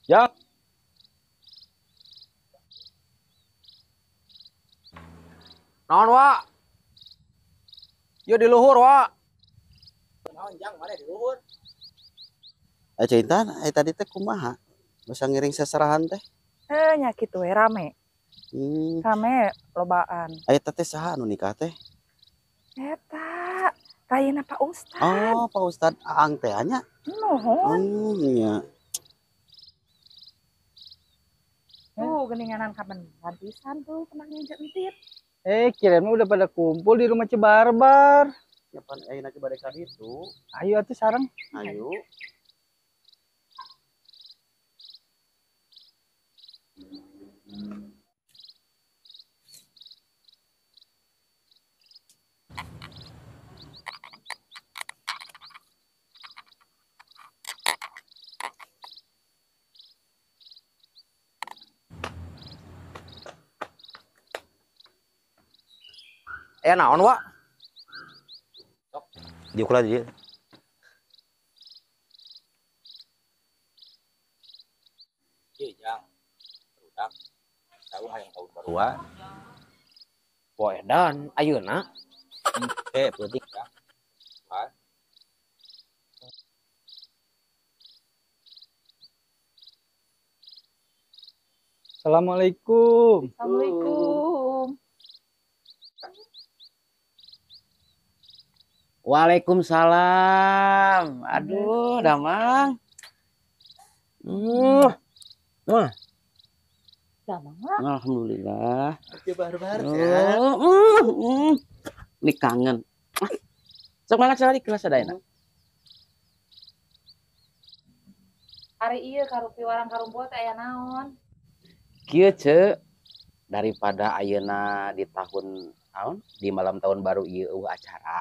Ya, naon wa? Yo di luhur wa. Naon jang mana di luhur? Cinta, tadi teh kumaha? Bisa ngiring seserahan teh. Nyakit we rame. Hmm, Rame lobaan. teh saha anu nikah teh? Eta, rayana Pak Ustad. Oh, Pak Ustad Aang teh anya. Nuhun. Nya. Tuh, geninganan kapan pisan tuh pernah nginjak entit. Kirain udah pada kumpul di rumah Cibarbar. Nyapan ayeuna ke bade ka ditu. Ayo atuh sareng. Ayo. Naon wa? Diukur aja. Iya, jang. Budak. Tahu hayang tahun baruan. Poe dan ayeuna Peutik ya. Wah, Assalamualaikum. Assalamualaikum. Waalaikumsalam. Aduh, damang. Damang. Alhamdulillah. Cibarbar Ini kangen. Sok mangga di kelas sadayana. Hari iya karupi warang karumpul teh aya naon? Kieu ce daripada ayeuna di tahun tahun di malam tahun baru ieu acara.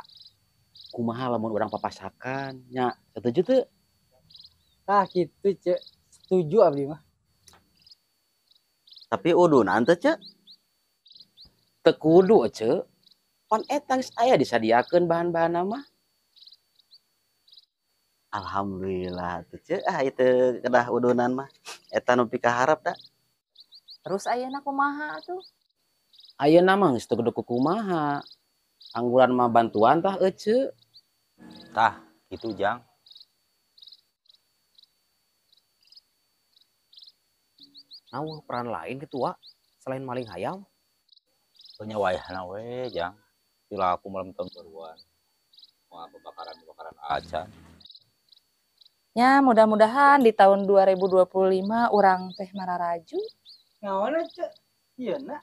Kumaha lamun urang papasakan nya setuju teu? Tah kitu, Cek. Setuju abdi mah. Tapi udunan teu ce? Teu kudu ce. Pan eta geus aya disadiakeun bahan-bahan mah. Alhamdulillah tuh ce itu kedah udunan mah. Eta nu pikaharep da. Terus ayeuna kumaha atuh? Ayeuna mah geus teu kudu kumaha. Angguran mah bantuan tah ece. Tah, gitu jang. Naon peran lain gitu wa selain maling hayam? Punya wayahna we jang. Pilaku malam tahun baruan. Mau pembakaran aja. Ya, mudah-mudahan di tahun 2025 urang teh mararaju. Naon Cek? Iya na.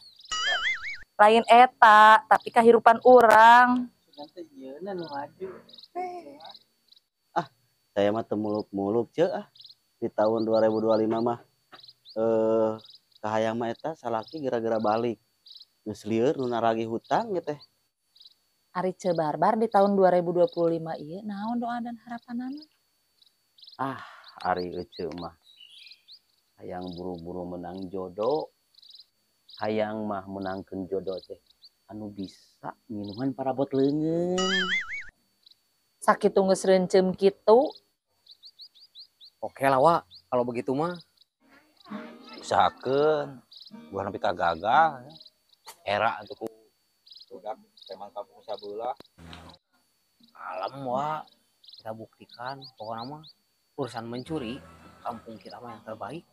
Lain eta, tapi kahirupan urang. Nanti iya na nu maju. Saya mah teu muluk-muluk ce di tahun 2025 mah kahayang mah eta salaki gara-gara balik. Geus lieur nu naragi hutang ge teh. Ari Cibarbar di tahun 2025 ieu naon doa dan harapanana? Ari ece mah hayang buru-buru menang jodoh. Hayang mah menangkeun jodoh teh anu bisa minuman parabot leungeun. Sakitu geus reuncem kitu. Oke lah wa, kalau begitu mah. Usahakeun buah nepi ka gagal. Era atuh ku budak emang kampung sabelah. Alam wa, kita buktikan pokoknya mah urusan mencuri kampung kita mah yang terbaik.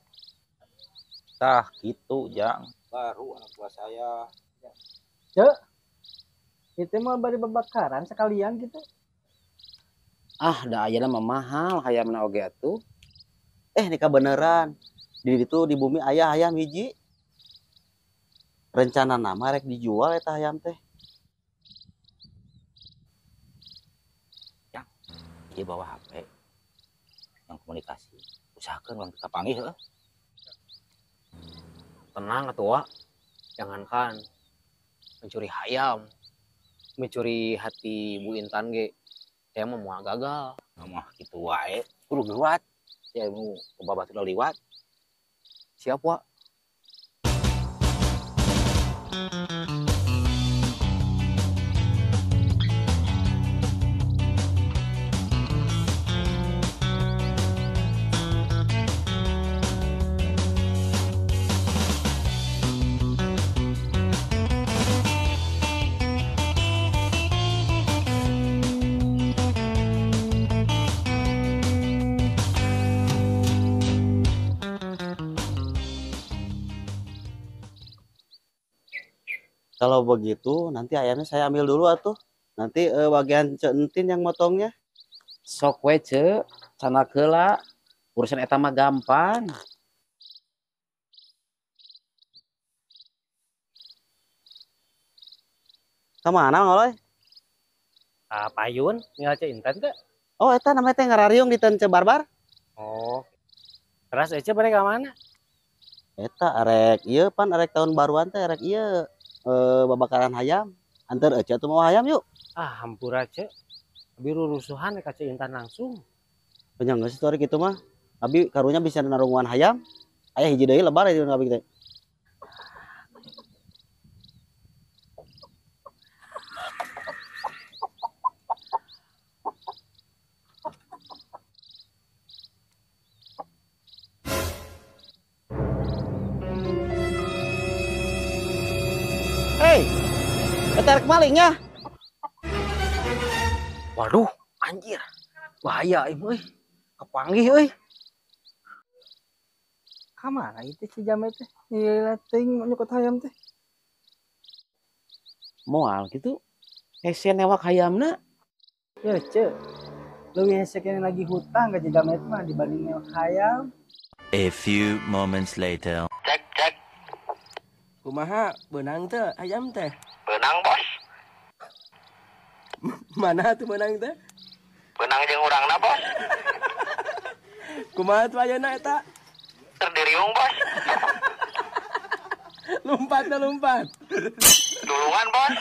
tah gitu jang. Baru anak buah saya. Itu mah bari babakaran sekalian gitu. Da ayeuna mah mahal hayamna oge atuh. Nikah beneran. Di ditu di bumi aya hayam hiji. Rencana nama rek dijual eta hayam teh. Dia bawa HP yang komunikasi. Usahakeun urang teu kapanggih heuh. Tenang atuh wa. Jangankan mencuri hayam, mencuri hati Bu Intan ge. Saya mah moal gagal. Mah kitu wae. Kudu liwat. Ya nu babatuh udah liwat. Siap wa. Kalau begitu nanti ayamnya saya ambil dulu atuh. Nanti bagian Centin yang motongnya. Sok we ce, sana keula. Urusan eta mah gampang. Kemana ngoloy? Payun, tinggal Cek Intan teh. Oh eta namanya teh ngarariung di Tence Barbar. Oh. Terus Ece balik ke mana? Eta arek ieu pan arek tahun baruan teh arek ieu babakaran hayam. Antar aja tuh mau hayam yuk. Hampura Cek. Biru rusuhan ka Cek Intan langsung. Banyak geus story kitu mah. Abi karunya bisa narungan hayam. Aya hiji deui lebar di abi teh. Hei, eta arek malingnya. Waduh, anjir. Bahaya euy. Kepanggih euy. Kamana itu si Jamet teh? Iya ting nyokot hayam teh. Moal gitu. Hese newak hayamna. Ya ce. Leuwih hese kene lagi hutang ka Jamet mah dibanding nyokot hayam. A few moments later. Cek. Kumaha beunang teh hayam teh? Benang bos. Mana tuh beunang teh? Benang jeung urangna bos. Kumaha tuh ayeuna eta? Terdiriung bos. Lompat. Dulungan bos.